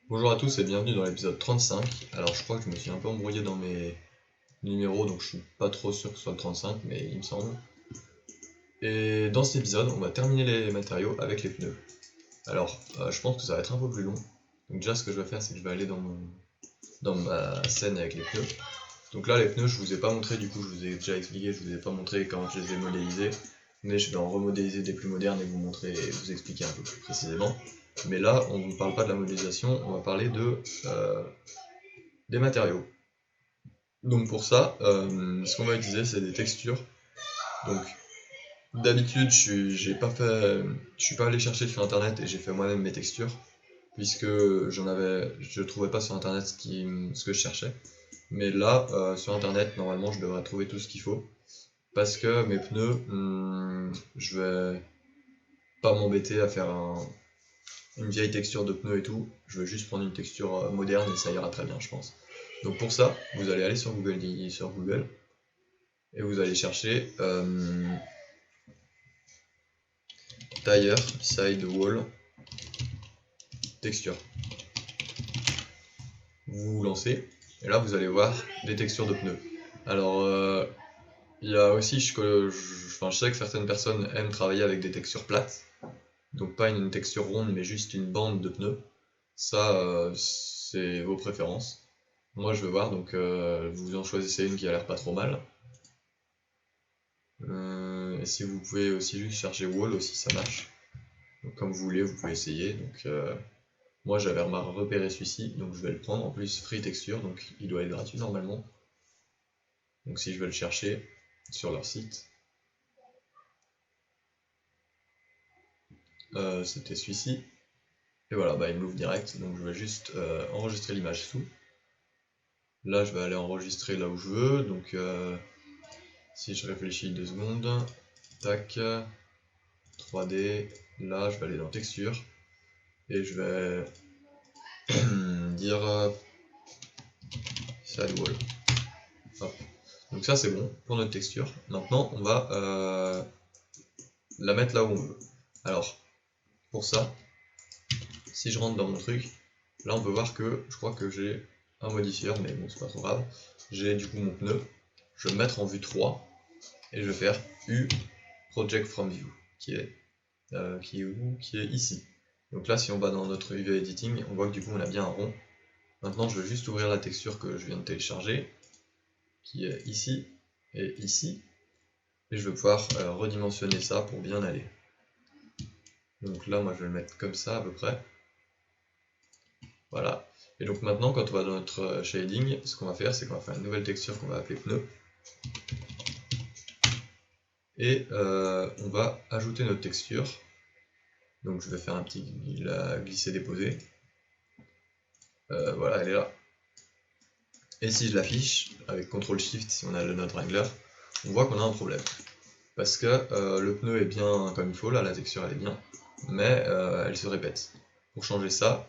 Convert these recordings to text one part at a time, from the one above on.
Bonjour à tous et bienvenue dans l'épisode 35. Alors je crois que je me suis un peu embrouillé dans mes numéros donc je suis pas trop sûr que ce soit le 35 mais il me semble. Et dans cet épisode on va terminer les matériaux avec les pneus. Alors je pense que ça va être un peu plus long. Donc déjà ce que je vais faire c'est que je vais aller dans ma scène avec les pneus. Donc là les pneus je vous ai pas montré, du coup je vous ai déjà expliqué, je vous ai pas montré quand je les ai modélisés. Mais je vais en remodéliser des plus modernes et vous montrer et vous expliquer un peu plus précisément. Mais là on ne parle pas de la modélisation, on va parler des matériaux. Donc pour ça, ce qu'on va utiliser, c'est des textures. Donc d'habitude, je suis pas allé chercher sur internet et j'ai fait moi-même mes textures, puisque je trouvais pas sur internet ce que je cherchais. Mais là, sur internet, normalement, je devrais trouver tout ce qu'il faut, parce que mes pneus, je vais pas m'embêter à faire une vieille texture de pneus et tout. Je vais juste prendre une texture moderne et ça ira très bien, je pense. Donc pour ça, vous allez aller sur Google et vous allez chercher tire sidewall texture. Vous vous lancez et là vous allez voir des textures de pneus. Alors il y a aussi je sais que certaines personnes aiment travailler avec des textures plates, donc pas une texture ronde mais juste une bande de pneus. Ça c'est vos préférences. Moi je vais voir, donc vous en choisissez une qui a l'air pas trop mal. Et si vous pouvez aussi juste chercher wall aussi, ça marche. Donc, comme vous voulez, vous pouvez essayer. Donc moi j'avais repéré celui-ci, donc je vais le prendre. En plus free texture, donc il doit être gratuit normalement. Donc si je vais le chercher sur leur site, c'était celui-ci. Et voilà, bah, il m'ouvre direct, donc je vais juste enregistrer l'image sous. Là je vais aller enregistrer là où je veux, donc si je réfléchis 2 secondes, tac, 3D, là je vais aller dans texture, et je vais dire sidewall. Hop. Donc ça c'est bon pour notre texture. Maintenant on va la mettre là où on veut. Alors pour ça, si je rentre dans mon truc, là on peut voir que je crois que j'ai un modifieur, mais bon c'est pas trop grave. J'ai du coup mon pneu, je vais me mettre en vue 3 et je vais faire U Project from View qui est où? Qui est ici. Donc là si on va dans notre UV Editing, on voit que du coup on a bien un rond. Maintenant je vais juste ouvrir la texture que je viens de télécharger, qui est ici et ici, et je vais pouvoir redimensionner ça pour bien aller. Donc là moi je vais le mettre comme ça à peu près. Voilà. Et donc maintenant quand on va dans notre shading, ce qu'on va faire c'est qu'on va faire une nouvelle texture qu'on va appeler pneu. Et on va ajouter notre texture. Donc je vais faire un petit glisser-déposer. Voilà, elle est là. Et si je l'affiche avec CTRL-SHIFT, si on a le Node Wrangler, on voit qu'on a un problème. Parce que le pneu est bien comme il faut, là la texture elle est bien, mais elle se répète. Pour changer ça,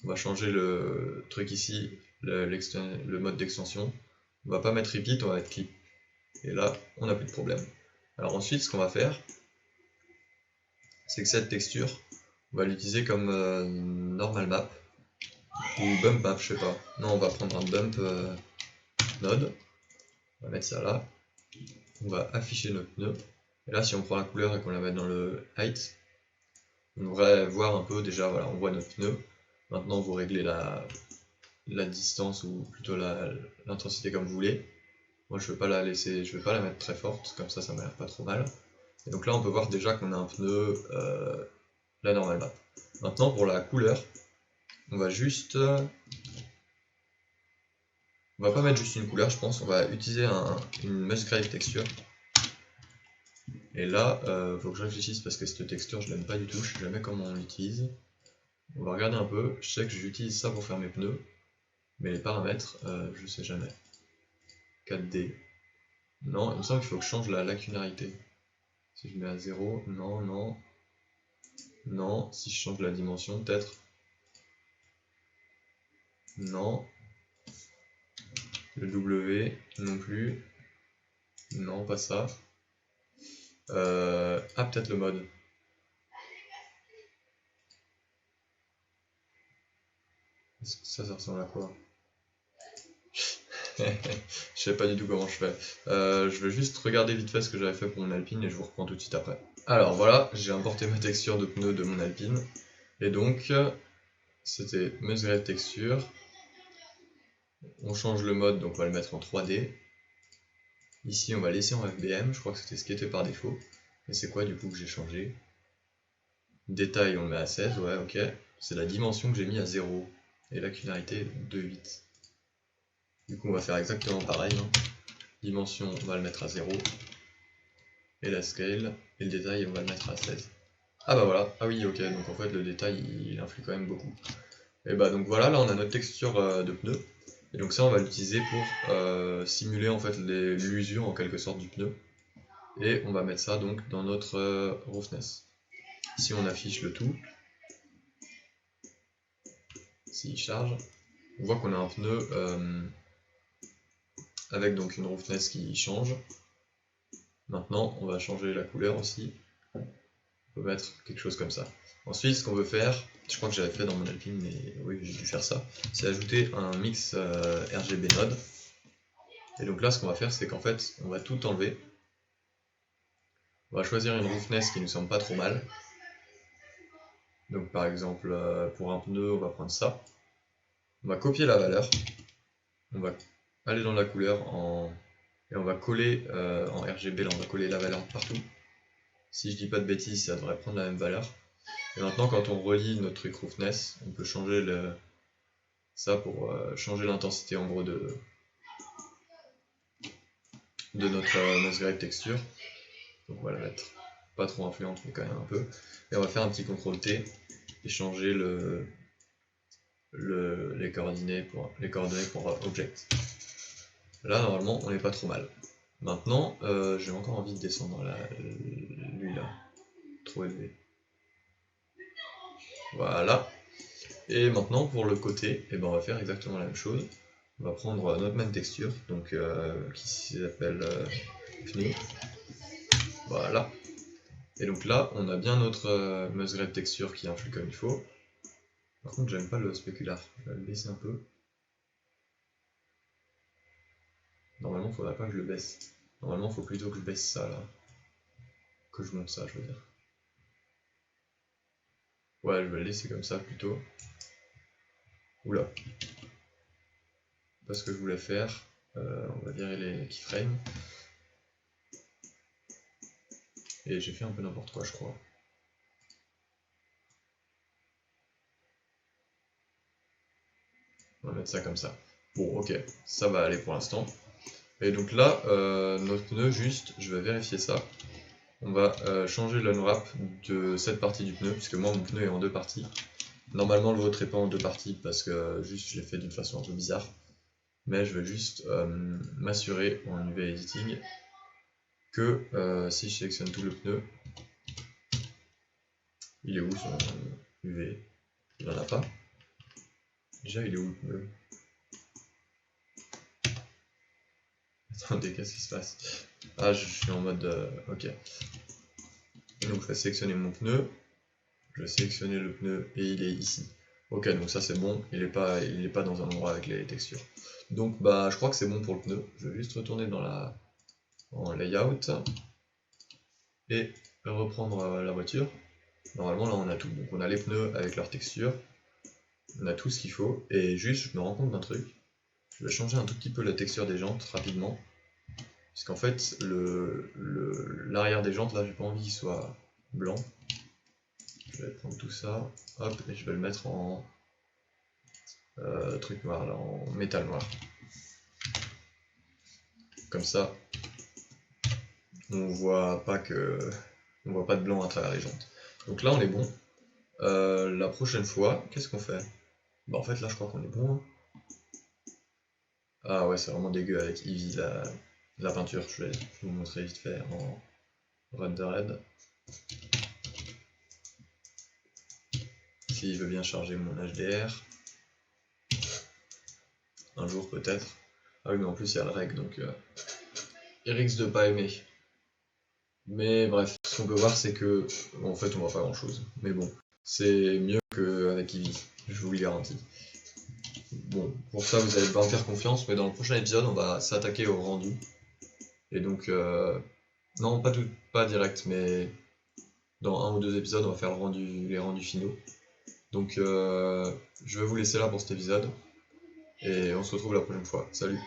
on va changer le truc ici, le mode d'extension. On va pas mettre repeat, on va mettre clip. Et là, on n'a plus de problème. Alors ensuite, ce qu'on va faire, c'est que cette texture, on va l'utiliser comme normal map, ou bump map, je sais pas. Non, on va prendre un bump node, on va mettre ça là, on va afficher notre pneu, et là si on prend la couleur et qu'on la met dans le height, on devrait voir un peu déjà, voilà, on voit notre pneu. Maintenant vous réglez la distance ou plutôt l'intensité comme vous voulez. Moi je ne vais pas la laisser, je vais pas la mettre très forte, comme ça m'a l'air pas trop mal. Et donc là on peut voir déjà qu'on a un pneu la normale map. Maintenant pour la couleur, on va juste on va pas mettre juste une couleur, je pense, on va utiliser une Musgrave texture. Et là, faut que je réfléchisse parce que cette texture je l'aime pas du tout, je sais jamais comment on l'utilise. On va regarder un peu, je sais que j'utilise ça pour faire mes pneus, mais les paramètres, je sais jamais. 4D. Non, il me semble qu'il faut que je change la lacunarité. Si je mets à 0, non, non. Non, si je change la dimension, peut-être. Non. Le W, non plus. Non, pas ça. Peut-être le mode. Est-ce que ça ressemble à quoi? Je sais pas du tout comment je fais. Je vais juste regarder vite fait ce que j'avais fait pour mon Alpine et je vous reprends tout de suite après. Alors voilà, j'ai importé ma texture de pneu de mon Alpine. Et donc, c'était Musgrave Texture. On change le mode, donc on va le mettre en 3D. Ici, on va laisser en FBM, je crois que c'était ce qui était par défaut. Et c'est quoi du coup que j'ai changé? Détail, on le met à 16, ouais, ok. C'est la dimension que j'ai mis à 0. Et l'acularité, 2,8. Du coup, on va faire exactement pareil. Hein. Dimension, on va le mettre à 0. Et la scale, et le détail, on va le mettre à 16. Ah bah voilà, ah oui, ok, donc en fait le détail, il influe quand même beaucoup. Et bah donc voilà, là on a notre texture de pneu. Et donc ça, on va l'utiliser pour simuler en fait l'usure en quelque sorte du pneu. Et on va mettre ça donc dans notre roughness. Si on affiche le tout, s'il charge, on voit qu'on a un pneu avec donc une roughness qui change. Maintenant, on va changer la couleur aussi. On peut mettre quelque chose comme ça. Ensuite, ce qu'on veut faire, je crois que j'avais fait dans mon Alpine, mais oui, j'ai dû faire ça, c'est ajouter un mix RGB node. Et donc là, ce qu'on va faire, c'est qu'en fait, on va tout enlever. On va choisir une roughness qui nous semble pas trop mal. Donc par exemple, pour un pneu, on va prendre ça. On va copier la valeur. On va aller dans la couleur et on va coller en RGB, là on va coller la valeur partout. Si je dis pas de bêtises, ça devrait prendre la même valeur. Et maintenant, quand on relie notre truc roughness, on peut changer ça pour changer l'intensité en gros de notre Musgrave texture. Donc on va la mettre pas trop influente, mais quand même un peu. Et on va faire un petit CTRL T et changer les coordonnées pour Object. Là, normalement, on n'est pas trop mal. Maintenant, j'ai encore envie de descendre lui là, trop élevé. Voilà. Et maintenant, pour le côté, on va faire exactement la même chose. On va prendre notre même texture, donc qui s'appelle pneu. Voilà. Et donc là, on a bien notre Musgrave texture qui influe comme il faut. Par contre, j'aime pas le spécular. Je vais le baisser un peu. Normalement, il faudrait pas que je le baisse. Normalement, il faut plutôt que je baisse ça là. Que je monte ça, je veux dire. Ouais, je vais le laisser comme ça plutôt. Oula. Pas ce que je voulais faire. On va virer les keyframes. Et j'ai fait un peu n'importe quoi, je crois. On va mettre ça comme ça. Bon, ok, ça va aller pour l'instant. Et donc là, notre pneu, juste, je vais vérifier ça. On va changer l'unwrap de cette partie du pneu, puisque moi, mon pneu est en deux parties. Normalement, le vôtre n'est pas en deux parties, parce que juste, je l'ai fait d'une façon un peu bizarre. Mais je vais juste m'assurer en UV Editing que si je sélectionne tout le pneu, il est où son UV? Il n'en a pas. Déjà, il est où le pneu? Attendez, qu'est-ce qui se passe? Ah, je suis en mode... ok. Donc je vais sélectionner mon pneu. Je vais sélectionner le pneu et il est ici. Ok, donc ça c'est bon. Il est pas dans un endroit avec les textures. Donc bah je crois que c'est bon pour le pneu. Je vais juste retourner en layout et reprendre la voiture. Normalement là on a tout. Donc on a les pneus avec leur texture. On a tout ce qu'il faut. Et juste je me rends compte d'un truc. Je vais changer un tout petit peu la texture des jantes rapidement. Parce qu'en fait, l'arrière des jantes, là, j'ai pas envie qu'il soit blanc. Je vais prendre tout ça, hop, et je vais le mettre en truc noir, là, en métal noir. Comme ça, on voit pas de blanc à travers les jantes. Donc là, on est bon. La prochaine fois, qu'est-ce qu'on fait? Bah en fait, là, je crois qu'on est bon. Hein. Ah ouais, c'est vraiment dégueu avec Eevee, la peinture. Je vais vous montrer vite fait en Red de Red. S'il veut bien charger mon HDR. Un jour peut-être. Ah oui, mais en plus il y a le reg, donc il risque de pas aimer. Mais bref, ce qu'on peut voir, c'est que en fait on voit pas grand chose. Mais bon, c'est mieux qu'avec Eevee, je vous le garantis. Bon, pour ça vous allez devoir me faire confiance, mais dans le prochain épisode on va s'attaquer au rendu. Et donc, non pas direct, mais dans un ou deux épisodes on va faire les rendus finaux. Donc je vais vous laisser là pour cet épisode, et on se retrouve la prochaine fois. Salut!